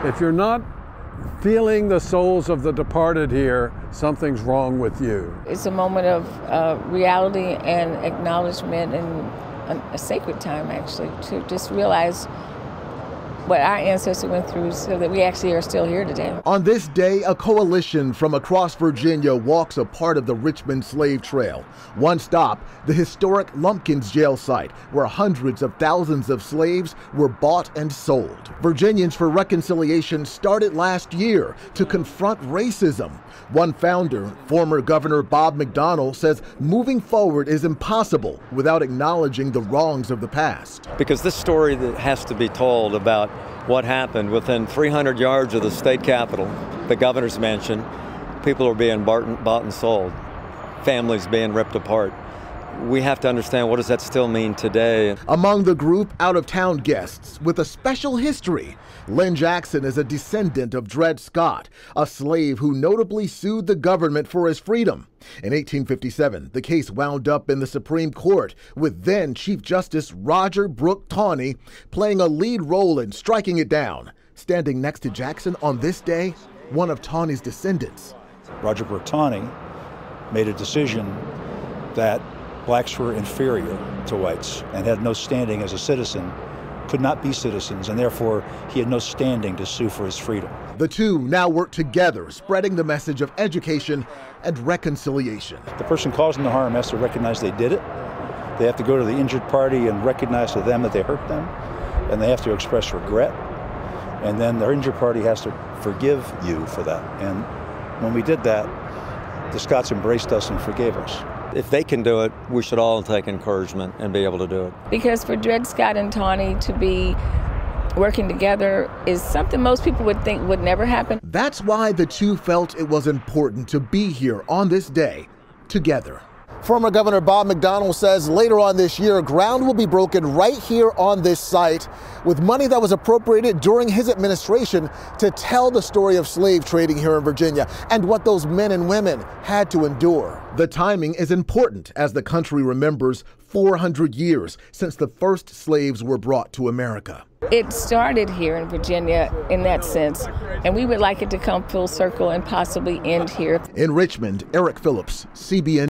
If you're not feeling the souls of the departed here, something's wrong with you. It's a moment of reality and acknowledgement, and a sacred time, actually, to just realize what our ancestors went through so that we actually are still here today. On this day, a coalition from across Virginia walks a part of the Richmond slave trail. One stop, the historic Lumpkins jail site, where hundreds of thousands of slaves were bought and sold. Virginians for Reconciliation started last year to confront racism. One founder, former Governor Bob McDonnell, says moving forward is impossible without acknowledging the wrongs of the past. Because this story that has to be told about what happened within 300 yards of the state capitol, the governor's mansion, people are being bought and sold, families being ripped apart. We have to understand, what does that still mean today? Among the group, out-of-town guests with a special history. Lynn Jackson is a descendant of Dred Scott, a slave who notably sued the government for his freedom. In 1857, the case wound up in the Supreme Court, with then Chief Justice Roger Brooke Taney playing a lead role in striking it down. Standing next to Jackson on this day, one of Taney's descendants. Roger Brooke Taney made a decision that blacks were inferior to whites and had no standing as a citizen, could not be citizens, and therefore he had no standing to sue for his freedom. The two now work together, spreading the message of education and reconciliation. The person causing the harm has to recognize they did it. They have to go to the injured party and recognize to them that they hurt them, and they have to express regret. And then their injured party has to forgive you for that. And when we did that, the Scots embraced us and forgave us. If they can do it, we should all take encouragement and be able to do it. Because for Dred Scott and Taney to be working together is something most people would think would never happen. That's why the two felt it was important to be here on this day together. Former Governor Bob McDonnell says later on this year, ground will be broken right here on this site with money that was appropriated during his administration to tell the story of slave trading here in Virginia and what those men and women had to endure. The timing is important as the country remembers 400 years since the first slaves were brought to America. It started here in Virginia in that sense, and we would like it to come full circle and possibly end here. In Richmond, Eric Phillips, CBN.